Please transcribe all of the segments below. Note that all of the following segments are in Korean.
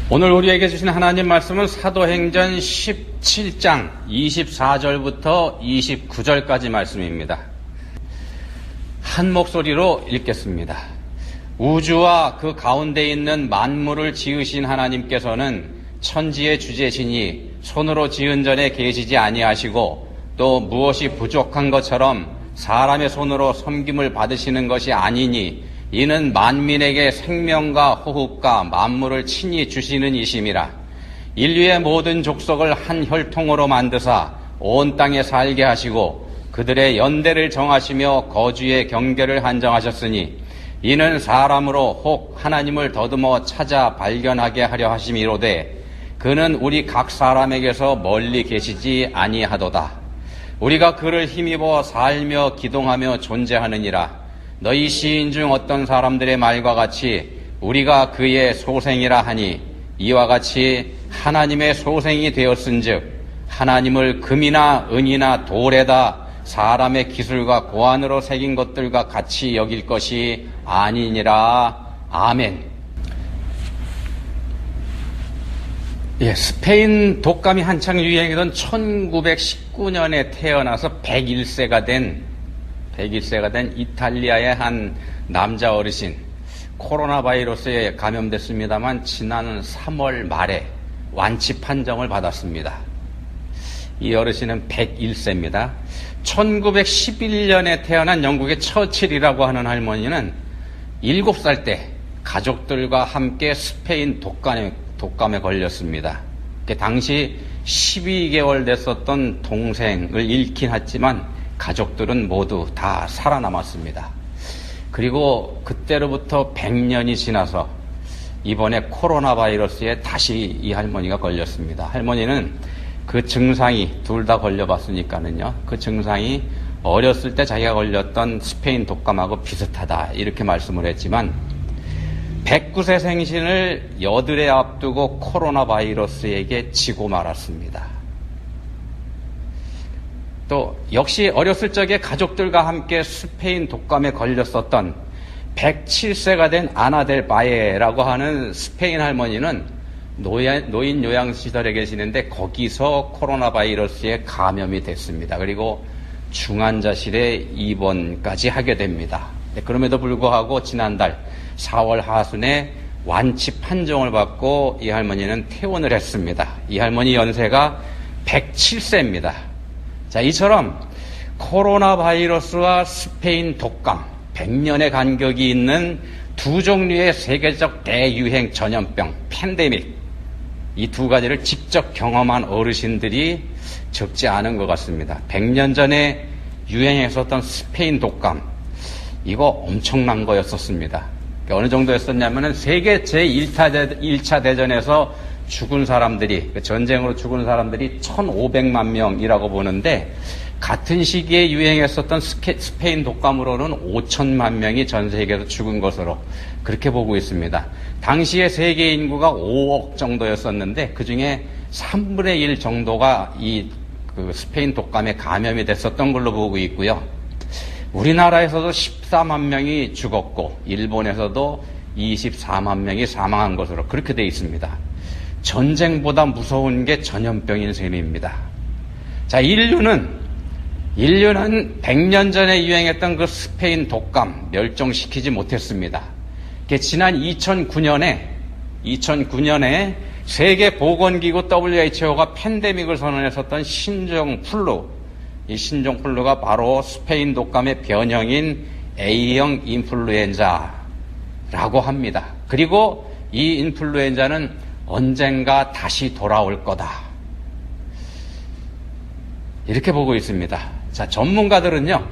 오늘 우리에게 주신 하나님 말씀은 사도행전 17장 24절부터 29절까지 말씀입니다. 한 목소리로 읽겠습니다. 우주와 그 가운데 있는 만물을 지으신 하나님께서는 천지의 주제시니 손으로 지은 전에 계시지 아니하시고 또 무엇이 부족한 것처럼 사람의 손으로 섬김을 받으시는 것이 아니니 이는 만민에게 생명과 호흡과 만물을 친히 주시는 이심이라. 인류의 모든 족속을 한 혈통으로 만드사 온 땅에 살게 하시고 그들의 연대를 정하시며 거주의 경계를 한정하셨으니 이는 사람으로 혹 하나님을 더듬어 찾아 발견하게 하려 하심이로되 그는 우리 각 사람에게서 멀리 계시지 아니하도다. 우리가 그를 힘입어 살며 기동하며 존재하느니라. 너희 시인 중 어떤 사람들의 말과 같이 우리가 그의 소생이라 하니 이와 같이 하나님의 소생이 되었은즉 하나님을 금이나 은이나 돌에다 사람의 기술과 고안으로 새긴 것들과 같이 여길 것이 아니니라. 아멘. 스페인 독감이 한창 유행하던 1919년에 태어나서 101세가 된 이탈리아의 한 남자 어르신, 코로나 바이러스에 감염됐습니다만 지난 3월 말에 완치 판정을 받았습니다. 이 어르신은 101세입니다. 1911년에 태어난 영국의 처칠이라고 하는 할머니는 7살 때 가족들과 함께 스페인 독감에 걸렸습니다. 당시 12개월 됐었던 동생을 잃긴 했지만 가족들은 모두 다 살아남았습니다. 그리고 그때로부터 100년이 지나서 이번에 코로나 바이러스에 다시 이 할머니가 걸렸습니다. 할머니는 그 증상이 둘 다 걸려봤으니까는요. 그 증상이 어렸을 때 자기가 걸렸던 스페인 독감하고 비슷하다 이렇게 말씀을 했지만 109세 생신을 여드레 앞두고 코로나 바이러스에게 지고 말았습니다. 또 역시 어렸을 적에 가족들과 함께 스페인 독감에 걸렸었던 107세가 된 아나델 바예라고 하는 스페인 할머니는 노인 요양시설에 계시는데 거기서 코로나 바이러스에 감염이 됐습니다. 그리고 중환자실에 입원까지 하게 됩니다. 그럼에도 불구하고 지난달 4월 하순에 완치 판정을 받고 이 할머니는 퇴원을 했습니다. 이 할머니 연세가 107세입니다. 자, 이처럼 코로나 바이러스와 스페인 독감, 100년의 간격이 있는 두 종류의 세계적 대유행 전염병, 팬데믹, 이 두 가지를 직접 경험한 어르신들이 적지 않은 것 같습니다. 100년 전에 유행했었던 스페인 독감, 이거 엄청난 거였었습니다. 어느 정도였었냐면은 세계 제1차 대전에서 죽은 사람들이, 전쟁으로 죽은 사람들이 1,500만 명이라고 보는데 같은 시기에 유행했었던 스페인 독감으로는 5천만 명이 전 세계에서 죽은 것으로 그렇게 보고 있습니다. 당시에 세계 인구가 5억 정도였었는데 그중에 3분의 1 정도가 그 스페인 독감에 감염이 됐었던 걸로 보고 있고요. 우리나라에서도 14만 명이 죽었고 일본에서도 24만 명이 사망한 것으로 그렇게 되어 있습니다. 전쟁보다 무서운 게 전염병인 셈입니다. 자, 인류는 100년 전에 유행했던 그 스페인 독감 멸종시키지 못했습니다. 지난 2009년에 세계보건기구 WHO가 팬데믹을 선언했었던 신종플루, 이 신종플루가 바로 스페인 독감의 변형인 A형 인플루엔자라고 합니다. 그리고 이 인플루엔자는 언젠가 다시 돌아올 거다. 이렇게 보고 있습니다. 자, 전문가들은요,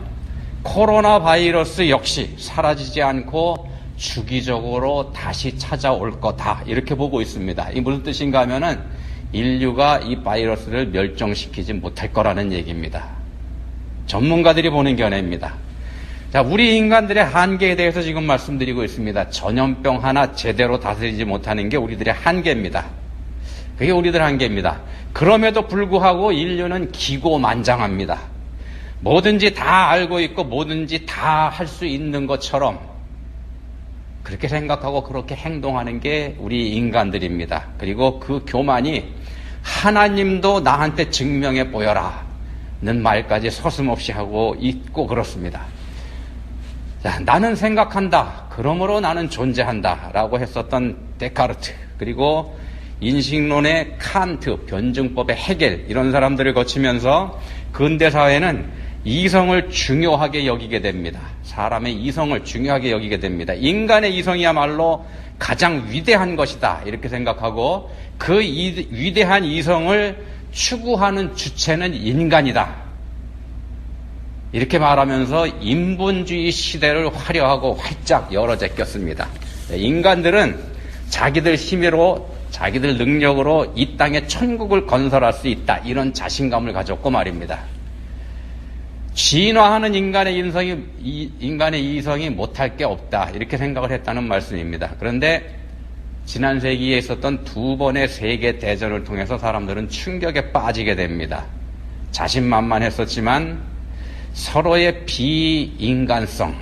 코로나 바이러스 역시 사라지지 않고 주기적으로 다시 찾아올 거다. 이렇게 보고 있습니다. 이게 무슨 뜻인가 하면은 인류가 이 바이러스를 멸종시키지 못할 거라는 얘기입니다. 전문가들이 보는 견해입니다. 자, 우리 인간들의 한계에 대해서 지금 말씀드리고 있습니다. 전염병 하나 제대로 다스리지 못하는 게 우리들의 한계입니다. 그게 우리들 한계입니다. 그럼에도 불구하고 인류는 기고만장합니다. 뭐든지 다 알고 있고 뭐든지 다 할 수 있는 것처럼 그렇게 생각하고 그렇게 행동하는 게 우리 인간들입니다. 그리고 그 교만이 하나님도 나한테 증명해 보여라 는 말까지 서슴없이 하고 있고 그렇습니다. 자, 나는 생각한다. 그러므로 나는 존재한다. 라고 했었던 데카르트, 그리고 인식론의 칸트, 변증법의 헤겔, 이런 사람들을 거치면서 근대사회는 이성을 중요하게 여기게 됩니다. 사람의 이성을 중요하게 여기게 됩니다. 인간의 이성이야말로 가장 위대한 것이다. 이렇게 생각하고 그 위대한 이성을 추구하는 주체는 인간이다. 이렇게 말하면서 인본주의 시대를 화려하고 활짝 열어 제꼈습니다. 인간들은 자기들 힘으로, 자기들 능력으로 이 땅에 천국을 건설할 수 있다. 이런 자신감을 가졌고 말입니다. 진화하는 인간의 이성이 못할 게 없다. 이렇게 생각을 했다는 말씀입니다. 그런데 지난 세기에 있었던 두 번의 세계 대전을 통해서 사람들은 충격에 빠지게 됩니다. 자신만만했었지만 서로의 비인간성,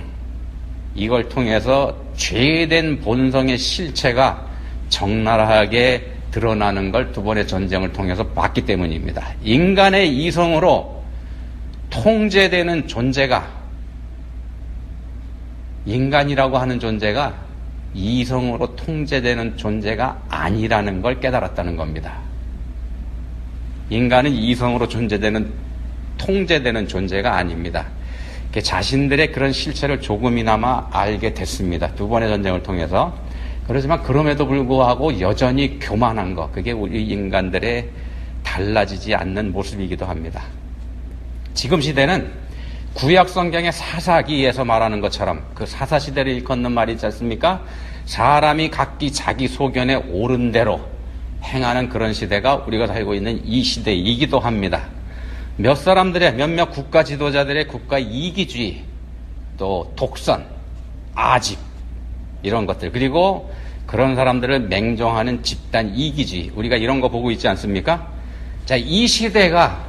이걸 통해서 죄된 본성의 실체가 적나라하게 드러나는 걸 두 번의 전쟁을 통해서 봤기 때문입니다. 인간의 이성으로 통제되는 존재가, 인간이라고 하는 존재가 이성으로 통제되는 존재가 아니라는 걸 깨달았다는 겁니다. 인간은 이성으로 통제되는 존재가 아닙니다. 자신들의 그런 실체를 조금이나마 알게 됐습니다. 두 번의 전쟁을 통해서. 그렇지만 그럼에도 불구하고 여전히 교만한 것, 그게 우리 인간들의 달라지지 않는 모습이기도 합니다. 지금 시대는 구약 성경의 사사기에서 말하는 것처럼 그 사사시대를 일컫는 말이 있지 않습니까? 사람이 각기 자기 소견에 옳은 대로 행하는 그런 시대가 우리가 살고 있는 이 시대이기도 합니다. 몇몇 국가 지도자들의 국가 이기주의, 또 독선, 아집, 이런 것들, 그리고 그런 사람들을 맹종하는 집단 이기주의, 우리가 이런 거 보고 있지 않습니까? 자, 이 시대가,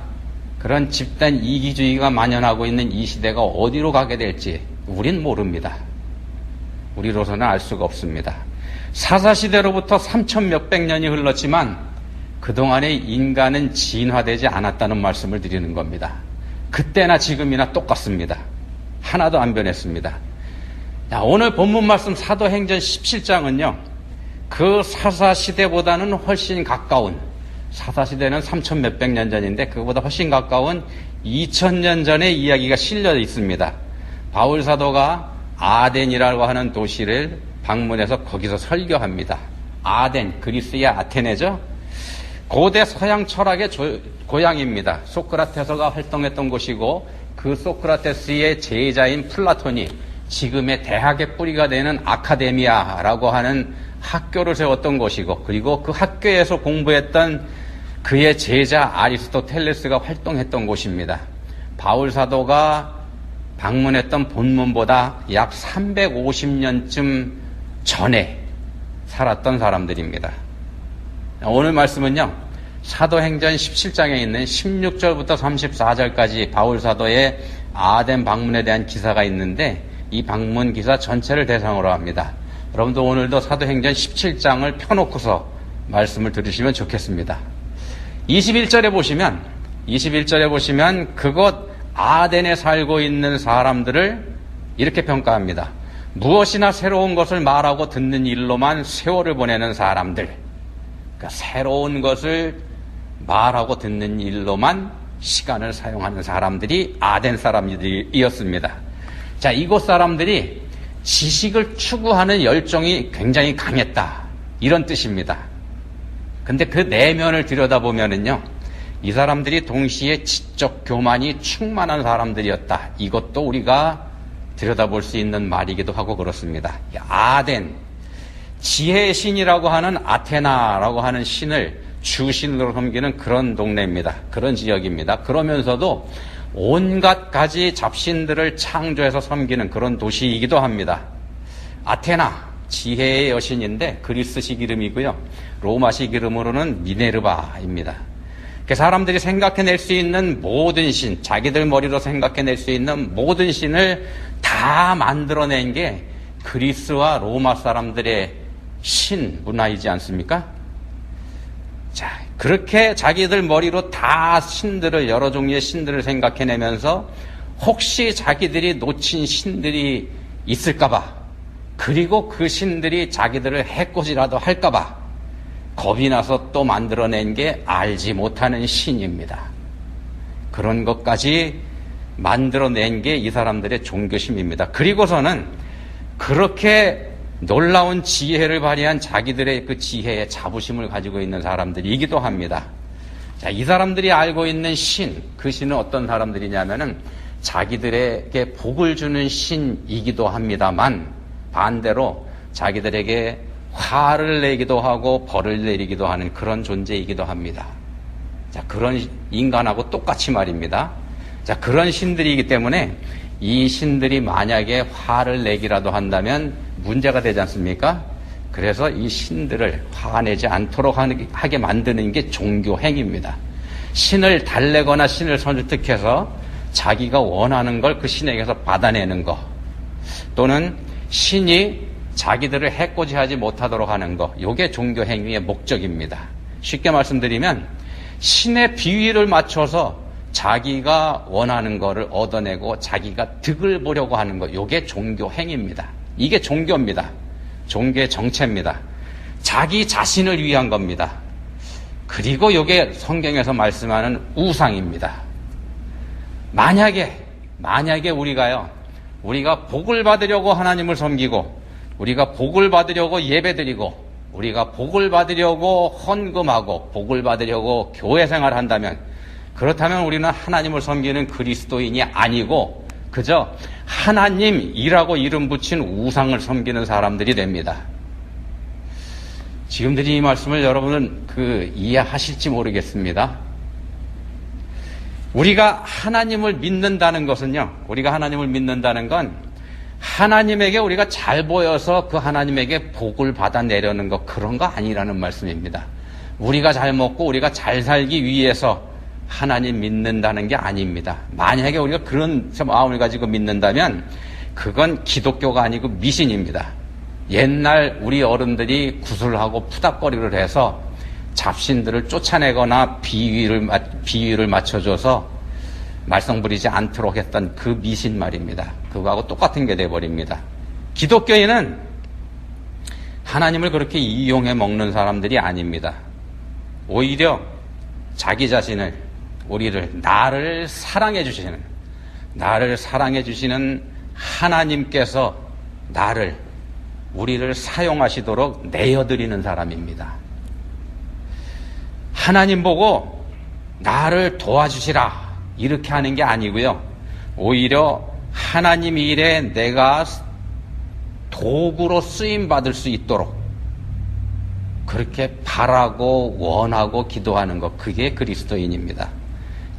그런 집단 이기주의가 만연하고 있는 이 시대가 어디로 가게 될지 우린 모릅니다. 우리로서는 알 수가 없습니다. 사사시대로부터 3천 몇백 년이 흘렀지만 그동안에 인간은 진화되지 않았다는 말씀을 드리는 겁니다. 그때나 지금이나 똑같습니다. 하나도 안 변했습니다. 자, 오늘 본문 말씀 사도행전 17장은요. 그 사사시대보다는 훨씬 가까운, 사사시대는 3천 몇백 년 전인데 그보다 훨씬 가까운 2000년 전의 이야기가 실려 있습니다. 바울 사도가 아덴이라고 하는 도시를 방문해서 거기서 설교합니다. 아덴, 그리스의 아테네죠. 고대 서양 철학의 고향입니다. 소크라테스가 활동했던 곳이고 그 소크라테스의 제자인 플라톤이 지금의 대학의 뿌리가 되는 아카데미아라고 하는 학교를 세웠던 곳이고, 그리고 그 학교에서 공부했던 그의 제자 아리스토텔레스가 활동했던 곳입니다. 바울 사도가 방문했던 본문보다 약 350년쯤 전에 살았던 사람들입니다. 오늘 말씀은요, 사도행전 17장에 있는 16절부터 34절까지 바울 사도의 아덴 방문에 대한 기사가 있는데 이 방문 기사 전체를 대상으로 합니다. 여러분도 오늘도 사도행전 17장을 펴놓고서 말씀을 들으시면 좋겠습니다. 21절에 보시면 그곳 아덴에 살고 있는 사람들을 이렇게 평가합니다. 무엇이나 새로운 것을 말하고 듣는 일로만 세월을 보내는 사람들. 그러니까 새로운 것을 말하고 듣는 일로만 시간을 사용하는 사람들이 아덴 사람들이었습니다. 자, 이곳 사람들이 지식을 추구하는 열정이 굉장히 강했다. 이런 뜻입니다. 근데 그 내면을 들여다보면은요, 이 사람들이 동시에 지적 교만이 충만한 사람들이었다. 이것도 우리가 들여다볼 수 있는 말이기도 하고 그렇습니다. 아덴, 지혜의 신이라고 하는 아테나라고 하는 신을 주신으로 섬기는 그런 동네입니다. 그런 지역입니다. 그러면서도 온갖 가지 잡신들을 창조해서 섬기는 그런 도시이기도 합니다. 아테나, 지혜의 여신인데 그리스식 이름이고요. 로마식 이름으로는 미네르바입니다. 사람들이 생각해낼 수 있는 모든 신, 자기들 머리로 생각해낼 수 있는 모든 신을 다 만들어낸 게 그리스와 로마 사람들의 신 문화이지 않습니까? 자, 그렇게 자기들 머리로 다 신들을, 여러 종류의 신들을 생각해내면서 혹시 자기들이 놓친 신들이 있을까봐, 그리고 그 신들이 자기들을 해코지라도 할까봐 겁이 나서 또 만들어낸 게 알지 못하는 신입니다. 그런 것까지 만들어낸 게 이 사람들의 종교심입니다. 그리고서는 그렇게 놀라운 지혜를 발휘한 자기들의 그 지혜의 자부심을 가지고 있는 사람들이기도 합니다. 자, 이 사람들이 알고 있는 신, 그 신은 어떤 사람들이냐면은 자기들에게 복을 주는 신이기도 합니다만 반대로 자기들에게 화를 내기도 하고 벌을 내리기도 하는 그런 존재이기도 합니다. 자, 그런 인간하고 똑같이 말입니다. 자, 그런 신들이기 때문에 이 신들이 만약에 화를 내기라도 한다면 문제가 되지 않습니까? 그래서 이 신들을 화내지 않도록 하게 만드는 게 종교 행위입니다. 신을 달래거나 신을 설득해서 자기가 원하는 걸 그 신에게서 받아내는 거, 또는 신이 자기들을 해코지하지 못하도록 하는 거, 이게 종교 행위의 목적입니다. 쉽게 말씀드리면 신의 비위를 맞춰서 자기가 원하는 거를 얻어내고 자기가 득을 보려고 하는 거, 이게 종교 행위입니다. 이게 종교입니다. 종교의 정체입니다. 자기 자신을 위한 겁니다. 그리고 이게 성경에서 말씀하는 우상입니다. 만약에 우리가 복을 받으려고 하나님을 섬기고, 우리가 복을 받으려고 예배드리고, 우리가 복을 받으려고 헌금하고, 복을 받으려고 교회 생활을 한다면, 그렇다면 우리는 하나님을 섬기는 그리스도인이 아니고 그저 하나님이라고 이름 붙인 우상을 섬기는 사람들이 됩니다. 지금 드린 이 말씀을 여러분은 이해하실지 모르겠습니다. 우리가 하나님을 믿는다는 것은요, 우리가 하나님을 믿는다는 건 하나님에게 우리가 잘 보여서 그 하나님에게 복을 받아내려는 것, 그런 거 아니라는 말씀입니다. 우리가 잘 먹고 우리가 잘 살기 위해서 하나님 믿는다는 게 아닙니다. 만약에 우리가 그런 마음을 가지고 믿는다면 그건 기독교가 아니고 미신입니다. 옛날 우리 어른들이 구슬하고 푸닥거리를 해서 잡신들을 쫓아내거나 비위를 맞춰줘서 말썽 부리지 않도록 했던 그 미신 말입니다. 그거하고 똑같은 게 돼버립니다. 기독교인은 하나님을 그렇게 이용해 먹는 사람들이 아닙니다. 오히려 자기 자신을, 나를 사랑해 주시는 하나님께서 우리를 사용하시도록 내어드리는 사람입니다. 하나님 보고 나를 도와주시라 이렇게 하는 게 아니고요. 오히려 하나님 일에 내가 도구로 쓰임받을 수 있도록 그렇게 바라고 원하고 기도하는 것, 그게 그리스도인입니다.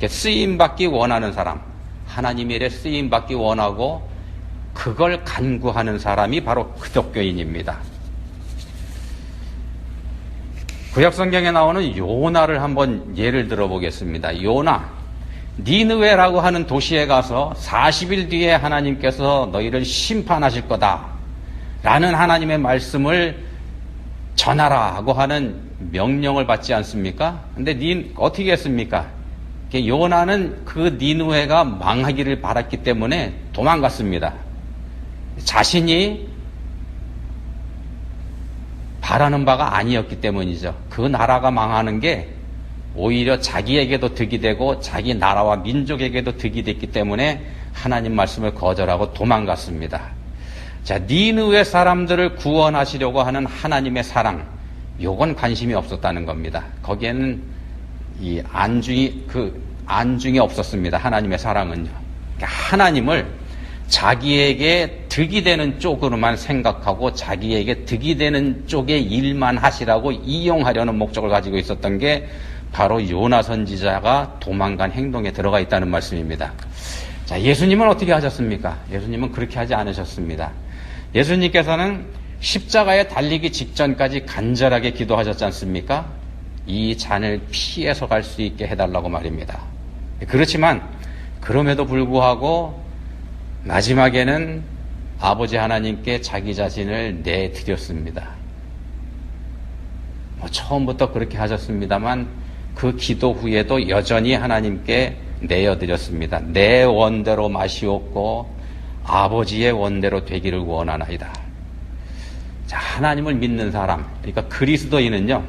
쓰임받기 원하는 사람, 하나님 일에 쓰임받기 원하고 그걸 간구하는 사람이 바로 기독교인입니다. 구약성경에 나오는 요나를 한번 예를 들어보겠습니다. 요나, 니느웨라고 하는 도시에 가서 40일 뒤에 하나님께서 너희를 심판하실 거다 라는 하나님의 말씀을 전하라고 하는 명령을 받지 않습니까? 근데 어떻게 했습니까? 요나는 그 니느웨가 망하기를 바랐기 때문에 도망갔습니다. 자신이 바라는 바가 아니었기 때문이죠. 그 나라가 망하는 게 오히려 자기에게도 득이 되고 자기 나라와 민족에게도 득이 됐기 때문에 하나님 말씀을 거절하고 도망갔습니다. 자, 니느웨 사람들을 구원하시려고 하는 하나님의 사랑, 요건 관심이 없었다는 겁니다. 거기에는 이 안중이 없었습니다. 하나님의 사랑은요. 그러니까 하나님을 자기에게 득이 되는 쪽으로만 생각하고 자기에게 득이 되는 쪽의 일만 하시라고 이용하려는 목적을 가지고 있었던 게 바로 요나 선지자가 도망간 행동에 들어가 있다는 말씀입니다. 자, 예수님은 어떻게 하셨습니까? 예수님은 그렇게 하지 않으셨습니다. 예수님께서는 십자가에 달리기 직전까지 간절하게 기도하셨지 않습니까? 이 잔을 피해서 갈 수 있게 해달라고 말입니다. 그렇지만 그럼에도 불구하고 마지막에는 아버지 하나님께 자기 자신을 내드렸습니다. 처음부터 그렇게 하셨습니다만 그 기도 후에도 여전히 하나님께 내어드렸습니다. 내 원대로 마시옵고 아버지의 원대로 되기를 원하나이다. 자, 하나님을 믿는 사람, 그러니까 그리스도인은요,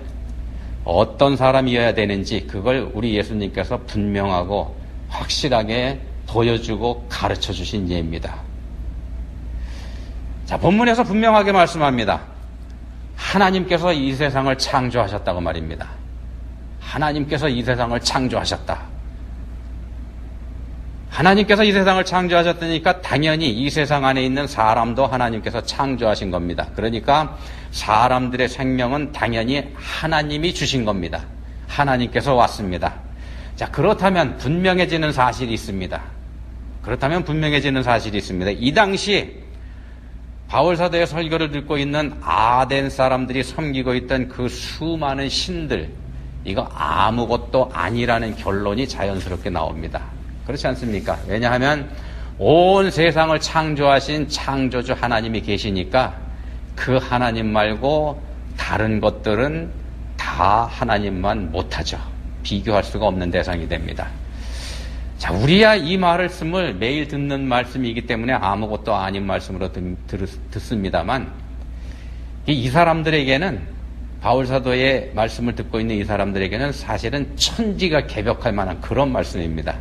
어떤 사람이어야 되는지 그걸 우리 예수님께서 분명하고 확실하게 보여주고 가르쳐 주신 예입니다. 자, 본문에서 분명하게 말씀합니다. 하나님께서 이 세상을 창조하셨다고 말입니다. 하나님께서 이 세상을 창조하셨다. 하나님께서 이 세상을 창조하셨다니까 당연히 이 세상 안에 있는 사람도 하나님께서 창조하신 겁니다. 그러니까 사람들의 생명은 당연히 하나님이 주신 겁니다. 하나님께서 왔습니다. 자, 그렇다면 분명해지는 사실이 있습니다. 이 당시 바울 사도의 설교를 듣고 있는 아덴 사람들이 섬기고 있던 그 수많은 신들, 이거 아무것도 아니라는 결론이 자연스럽게 나옵니다. 그렇지 않습니까? 왜냐하면 온 세상을 창조하신 창조주 하나님이 계시니까 그 하나님 말고 다른 것들은 다 하나님만 못하죠. 비교할 수가 없는 대상이 됩니다. 자, 우리야 이 말씀을 매일 듣는 말씀이기 때문에 아무것도 아닌 말씀으로 듣습니다만 이 사람들에게는, 바울 사도의 말씀을 듣고 있는 이 사람들에게는 사실은 천지가 개벽할 만한 그런 말씀입니다.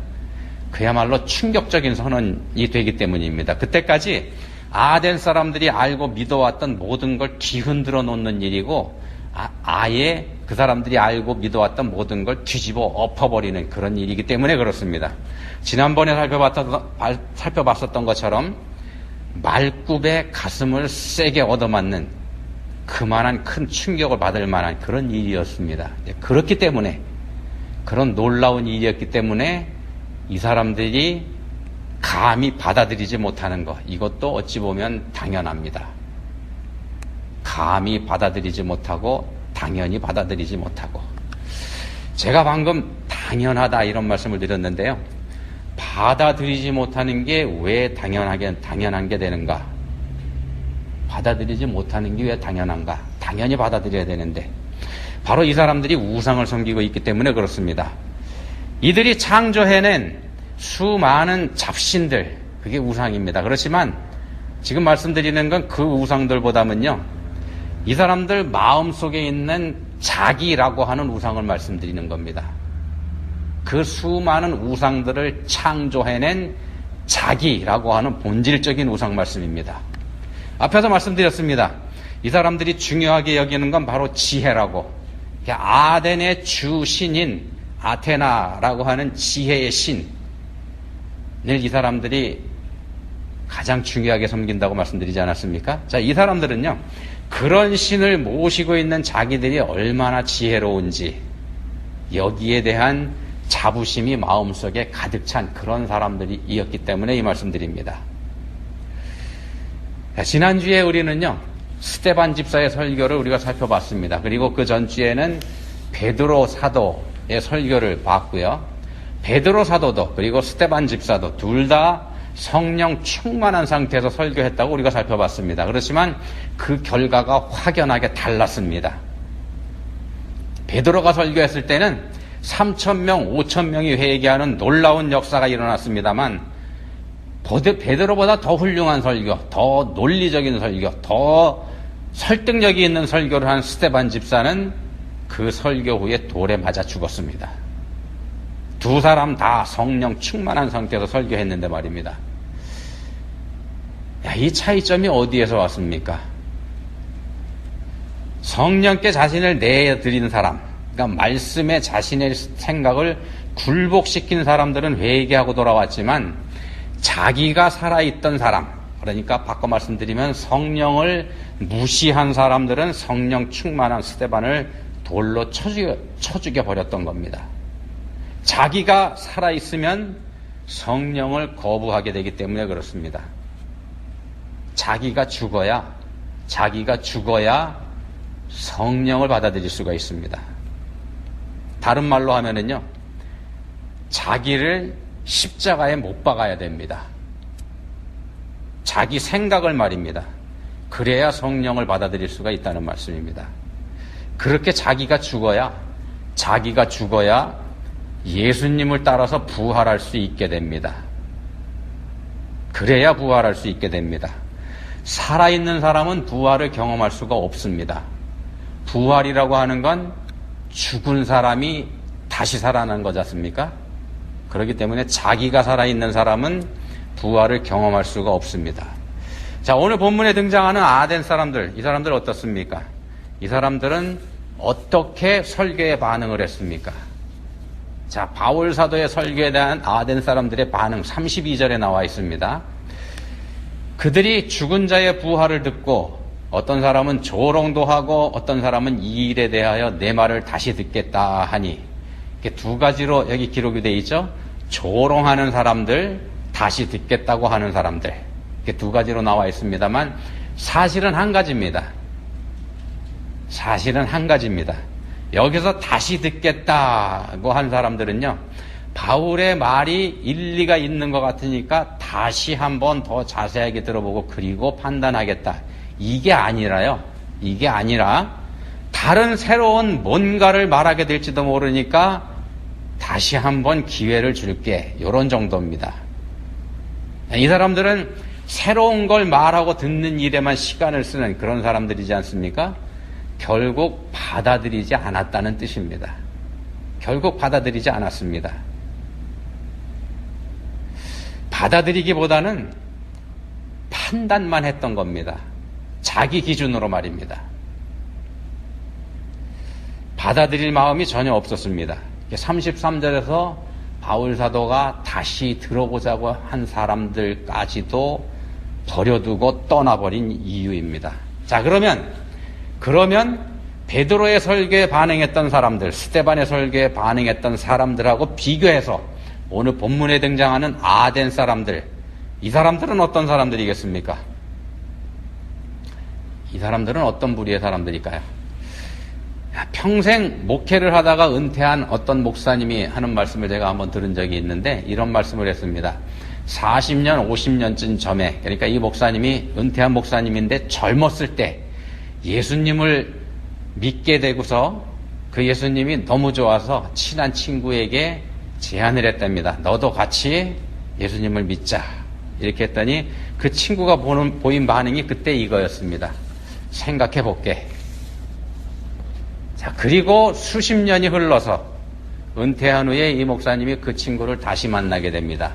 그야말로 충격적인 선언이 되기 때문입니다. 그때까지 아덴 사람들이 알고 믿어왔던 모든 걸 뒤흔들어 놓는 일이고, 아예 그 사람들이 알고 믿어왔던 모든 걸 뒤집어 엎어버리는 그런 일이기 때문에 그렇습니다. 지난번에 살펴봤었던 것처럼 말굽의 가슴을 세게 얻어맞는 그만한 큰 충격을 받을 만한 그런 일이었습니다. 그렇기 때문에, 그런 놀라운 일이었기 때문에 이 사람들이 감히 받아들이지 못하는 것, 이것도 어찌 보면 당연합니다. 감히 받아들이지 못하고 당연히 받아들이지 못하고. 제가 방금 당연하다 이런 말씀을 드렸는데요. 받아들이지 못하는 게 왜 당연한 게 되는가? 받아들이지 못하는 게 왜 당연한가? 당연히 받아들여야 되는데, 바로 이 사람들이 우상을 섬기고 있기 때문에 그렇습니다. 이들이 창조해낸 수많은 잡신들, 그게 우상입니다. 그렇지만 지금 말씀드리는 건 그 우상들보다는요, 이 사람들 마음속에 있는 자기라고 하는 우상을 말씀드리는 겁니다. 그 수많은 우상들을 창조해낸 자기라고 하는 본질적인 우상 말씀입니다. 앞에서 말씀드렸습니다. 이 사람들이 중요하게 여기는 건 바로 지혜라고, 아덴의 주신인 아테나라고 하는 지혜의 신을 이 사람들이 가장 중요하게 섬긴다고 말씀드리지 않았습니까? 자, 이 사람들은요, 그런 신을 모시고 있는 자기들이 얼마나 지혜로운지 여기에 대한 자부심이 마음속에 가득 찬 그런 사람들이었기 때문에 이 말씀드립니다. 지난주에 우리는요, 스데반 집사의 설교를 우리가 살펴봤습니다. 그리고 그 전주에는 베드로 사도의 설교를 봤고요. 베드로 사도도 그리고 스데반 집사도 둘 다 성령 충만한 상태에서 설교했다고 우리가 살펴봤습니다. 그렇지만 그 결과가 확연하게 달랐습니다. 베드로가 설교했을 때는 3,000명, 5,000명이 회개하는 놀라운 역사가 일어났습니다만, 베드로보다 더 훌륭한 설교, 더 논리적인 설교, 더 설득력이 있는 설교를 한 스데반 집사는 그 설교 후에 돌에 맞아 죽었습니다. 두 사람 다 성령 충만한 상태에서 설교했는데 말입니다. 이 차이점이 어디에서 왔습니까? 성령께 자신을 내드린 사람, 그러니까 말씀에 자신의 생각을 굴복시킨 사람들은 회개하고 돌아왔지만, 자기가 살아있던 사람, 그러니까 바꿔 말씀드리면 성령을 무시한 사람들은 성령 충만한 스데반을 돌로 쳐 죽여버렸던 겁니다. 자기가 살아있으면 성령을 거부하게 되기 때문에 그렇습니다. 자기가 죽어야 성령을 받아들일 수가 있습니다. 다른 말로 하면은요, 자기를 십자가에 못 박아야 됩니다. 자기 생각을 말입니다. 그래야 성령을 받아들일 수가 있다는 말씀입니다. 그렇게 자기가 죽어야 예수님을 따라서 부활할 수 있게 됩니다. 그래야 부활할 수 있게 됩니다. 살아있는 사람은 부활을 경험할 수가 없습니다. 부활이라고 하는 건 죽은 사람이 다시 살아난 거지 않습니까? 그렇기 때문에 자기가 살아있는 사람은 부활을 경험할 수가 없습니다. 자, 오늘 본문에 등장하는 아덴 사람들, 이 사람들 어떻습니까? 이 사람들은 어떻게 설교에 반응을 했습니까? 자, 바울 사도의 설교에 대한 아덴 사람들의 반응 32절에 나와 있습니다. 그들이 죽은 자의 부활을 듣고 어떤 사람은 조롱도 하고 어떤 사람은 이 일에 대하여 내 말을 다시 듣겠다 하니, 이렇게 두 가지로 여기 기록이 되어 있죠. 조롱하는 사람들, 다시 듣겠다고 하는 사람들, 이렇게 두 가지로 나와 있습니다만 사실은 한 가지입니다. 여기서 다시 듣겠다고 한 사람들은요, 바울의 말이 일리가 있는 것 같으니까 다시 한번 더 자세하게 들어보고 그리고 판단하겠다. 이게 아니라 다른 새로운 뭔가를 말하게 될지도 모르니까 다시 한번 기회를 줄게. 이런 정도입니다. 이 사람들은 새로운 걸 말하고 듣는 일에만 시간을 쓰는 그런 사람들이지 않습니까? 결국 받아들이지 않았다는 뜻입니다. 결국 받아들이지 않았습니다. 받아들이기보다는 판단만 했던 겁니다. 자기 기준으로 말입니다. 받아들일 마음이 전혀 없었습니다. 33절에서 바울 사도가 다시 들어보자고 한 사람들까지도 버려두고 떠나버린 이유입니다. 자, 그러면 베드로의 설교에 반응했던 사람들, 스데반의 설교에 반응했던 사람들하고 비교해서 오늘 본문에 등장하는 아덴 사람들, 이 사람들은 어떤 사람들이겠습니까? 이 사람들은 어떤 부류의 사람들일까요? 평생 목회를 하다가 은퇴한 어떤 목사님이 하는 말씀을 제가 한번 들은 적이 있는데 이런 말씀을 했습니다. 40년, 50년쯤 전에, 그러니까 이 목사님이 은퇴한 목사님인데 젊었을 때 예수님을 믿게 되고서 그 예수님이 너무 좋아서 친한 친구에게 제안을 했답니다. 너도 같이 예수님을 믿자. 이렇게 했더니 그 친구가 보인 반응이 그때 이거였습니다. 생각해 볼게. 자, 그리고 수십 년이 흘러서 은퇴한 후에 이 목사님이 그 친구를 다시 만나게 됩니다.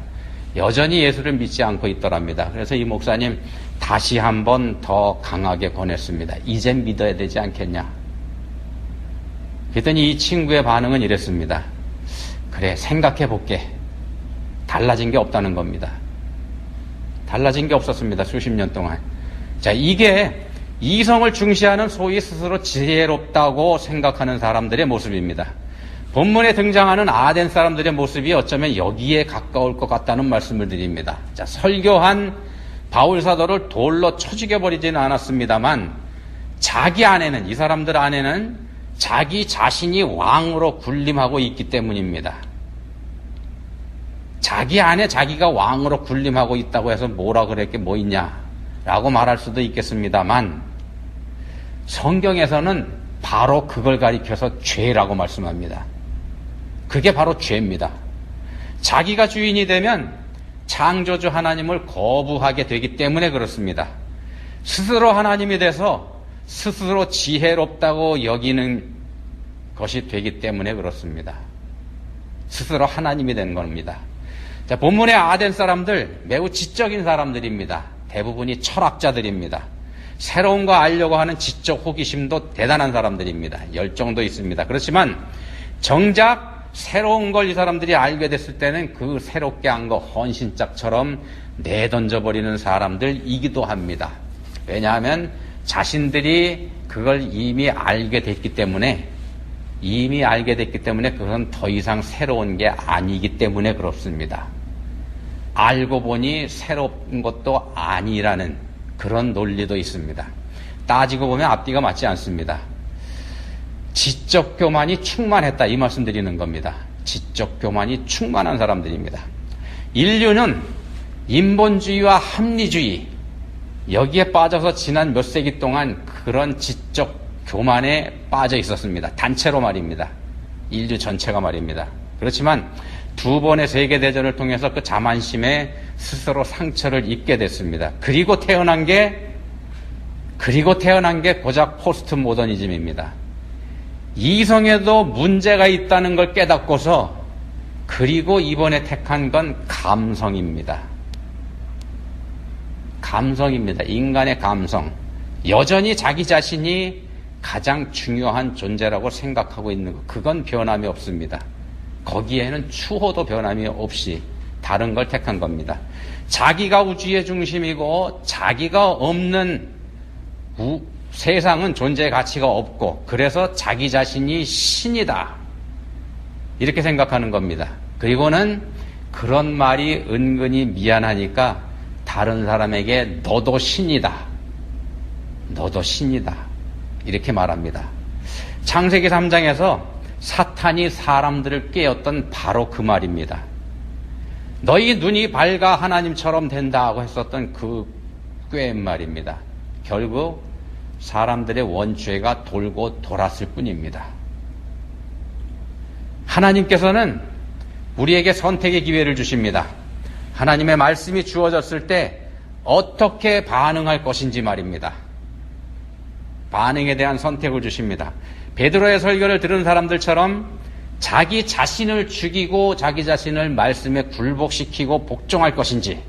여전히 예수를 믿지 않고 있더랍니다. 그래서 이 목사님 다시 한번 더 강하게 권했습니다. 이젠 믿어야 되지 않겠냐. 그랬더니 이 친구의 반응은 이랬습니다. 그래, 생각해 볼게. 달라진 게 없다는 겁니다. 달라진 게 없었습니다. 수십 년 동안. 자, 이게 이성을 중시하는 소위 스스로 지혜롭다고 생각하는 사람들의 모습입니다. 본문에 등장하는 아덴 사람들의 모습이 어쩌면 여기에 가까울 것 같다는 말씀을 드립니다. 자, 설교한 바울 사도를 돌로 쳐 죽여버리지는 않았습니다만 자기 안에는, 이 사람들 안에는 자기 자신이 왕으로 군림하고 있기 때문입니다. 자기 안에 자기가 왕으로 군림하고 있다고 해서 뭐라 그럴 게 뭐 있냐라고 말할 수도 있겠습니다만 성경에서는 바로 그걸 가리켜서 죄라고 말씀합니다. 그게 바로 죄입니다. 자기가 주인이 되면 창조주 하나님을 거부하게 되기 때문에 그렇습니다. 스스로 하나님이 돼서 스스로 지혜롭다고 여기는 것이 되기 때문에 그렇습니다. 스스로 하나님이 된 겁니다. 자, 본문의 아덴 사람들 매우 지적인 사람들입니다. 대부분이 철학자들입니다. 새로운 거 알려고 하는 지적 호기심도 대단한 사람들입니다. 열정도 있습니다. 그렇지만 정작 새로운 걸 이 사람들이 알게 됐을 때는 그 새롭게 한 거 헌신짝처럼 내던져버리는 사람들이기도 합니다. 왜냐하면 자신들이 그걸 이미 알게 됐기 때문에 그건 더 이상 새로운 게 아니기 때문에 그렇습니다. 알고 보니 새로운 것도 아니라는 그런 논리도 있습니다. 따지고 보면 앞뒤가 맞지 않습니다. 지적 교만이 충만했다, 이 말씀 드리는 겁니다. 지적 교만이 충만한 사람들입니다. 인류는 인본주의와 합리주의, 여기에 빠져서 지난 몇 세기 동안 그런 지적 교만에 빠져 있었습니다. 단체로 말입니다. 인류 전체가 말입니다. 그렇지만 두 번의 세계대전을 통해서 그 자만심에 스스로 상처를 입게 됐습니다. 그리고 태어난 게 고작 포스트 모더니즘입니다. 이성에도 문제가 있다는 걸 깨닫고서 그리고 이번에 택한 건 감성입니다. 감성입니다. 인간의 감성. 여전히 자기 자신이 가장 중요한 존재라고 생각하고 있는 것. 그건 변함이 없습니다. 거기에는 추호도 변함이 없이 다른 걸 택한 겁니다. 자기가 우주의 중심이고 자기가 없는 세상은 존재의 가치가 없고 그래서 자기 자신이 신이다. 이렇게 생각하는 겁니다. 그리고는 그런 말이 은근히 미안하니까 다른 사람에게 너도 신이다. 너도 신이다. 이렇게 말합니다. 창세기 3장에서 사탄이 사람들을 깨웠던 바로 그 말입니다. 너희 눈이 밝아 하나님처럼 된다고 했었던 그 꾀인 말입니다. 결국 사람들의 원죄가 돌고 돌았을 뿐입니다. 하나님께서는 우리에게 선택의 기회를 주십니다. 하나님의 말씀이 주어졌을 때 어떻게 반응할 것인지 말입니다. 반응에 대한 선택을 주십니다. 베드로의 설교를 들은 사람들처럼 자기 자신을 죽이고 자기 자신을 말씀에 굴복시키고 복종할 것인지,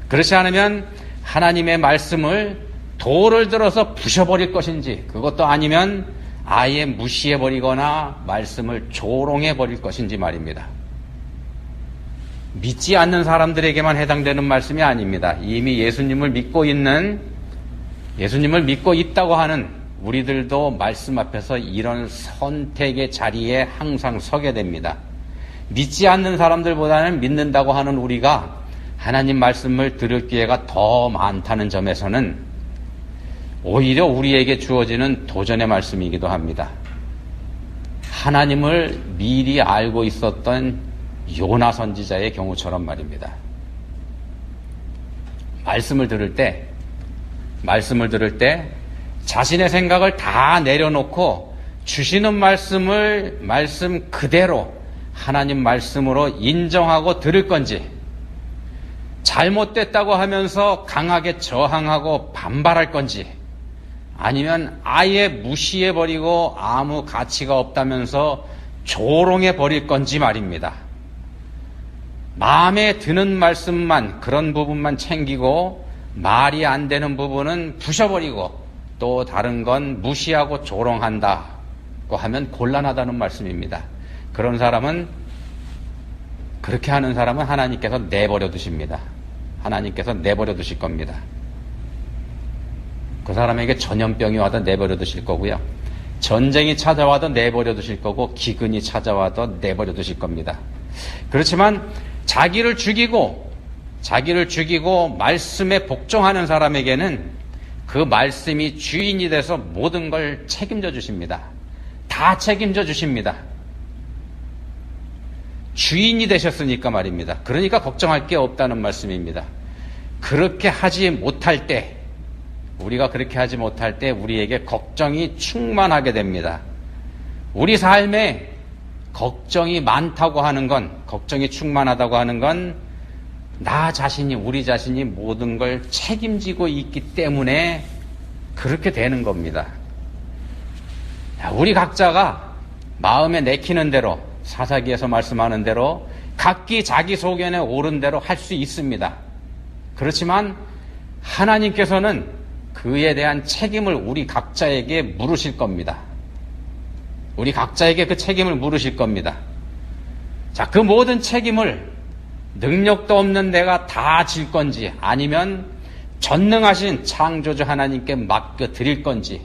그렇지 않으면 하나님의 말씀을 돌을 들어서 부셔버릴 것인지, 그것도 아니면 아예 무시해버리거나 말씀을 조롱해버릴 것인지 말입니다. 믿지 않는 사람들에게만 해당되는 말씀이 아닙니다. 이미 예수님을 믿고 있다고 하는 우리들도 말씀 앞에서 이런 선택의 자리에 항상 서게 됩니다. 믿지 않는 사람들보다는 믿는다고 하는 우리가 하나님 말씀을 들을 기회가 더 많다는 점에서는 오히려 우리에게 주어지는 도전의 말씀이기도 합니다. 하나님을 미리 알고 있었던 요나 선지자의 경우처럼 말입니다. 말씀을 들을 때 자신의 생각을 다 내려놓고 주시는 말씀 그대로 하나님 말씀으로 인정하고 들을 건지, 잘못됐다고 하면서 강하게 저항하고 반발할 건지, 아니면 아예 무시해버리고 아무 가치가 없다면서 조롱해버릴 건지 말입니다. 마음에 드는 말씀만, 그런 부분만 챙기고 말이 안 되는 부분은 부셔버리고 또 다른 건 무시하고 조롱한다고 하면 곤란하다는 말씀입니다. 그렇게 하는 사람은 하나님께서 내버려 두십니다. 하나님께서 내버려 두실 겁니다. 그 사람에게 전염병이 와도 내버려 두실 거고요. 전쟁이 찾아와도 내버려 두실 거고, 기근이 찾아와도 내버려 두실 겁니다. 그렇지만 자기를 죽이고 말씀에 복종하는 사람에게는 그 말씀이 주인이 돼서 모든 걸 책임져 주십니다. 다 책임져 주십니다. 주인이 되셨으니까 말입니다. 그러니까 걱정할 게 없다는 말씀입니다. 우리가 그렇게 하지 못할 때 우리에게 걱정이 충만하게 됩니다. 우리 삶에 걱정이 많다고 하는 건, 걱정이 충만하다고 하는 건 우리 자신이 모든 걸 책임지고 있기 때문에 그렇게 되는 겁니다. 우리 각자가 마음에 내키는 대로, 사사기에서 말씀하는 대로 각기 자기 소견에 옳은 대로 할 수 있습니다. 그렇지만 하나님께서는 그에 대한 책임을 우리 각자에게 물으실 겁니다. 우리 각자에게 그 책임을 물으실 겁니다. 자, 그 모든 책임을 능력도 없는 내가 다 질 건지, 아니면 전능하신 창조주 하나님께 맡겨드릴 건지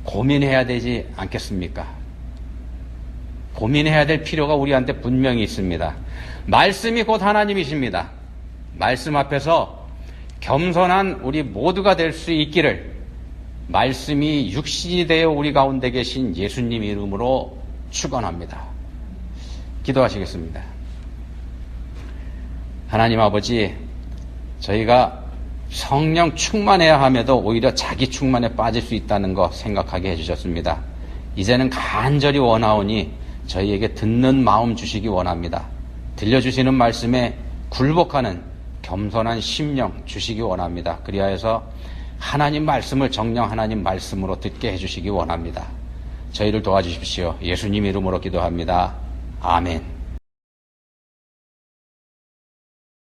고민해야 되지 않겠습니까? 고민해야 될 필요가 우리한테 분명히 있습니다. 말씀이 곧 하나님이십니다. 말씀 앞에서 겸손한 우리 모두가 될 수 있기를 말씀이 육신이 되어 우리 가운데 계신 예수님 이름으로 축원합니다. 기도하시겠습니다. 하나님 아버지, 저희가 성령 충만해야 함에도 오히려 자기 충만에 빠질 수 있다는 거 생각하게 해주셨습니다. 이제는 간절히 원하오니 저희에게 듣는 마음 주시기 원합니다. 들려주시는 말씀에 굴복하는 겸손한 심령 주시기 원합니다. 그리하여서 하나님 말씀을 정녕 하나님 말씀으로 듣게 해주시기 원합니다. 저희를 도와주십시오. 예수님 이름으로 기도합니다. 아멘.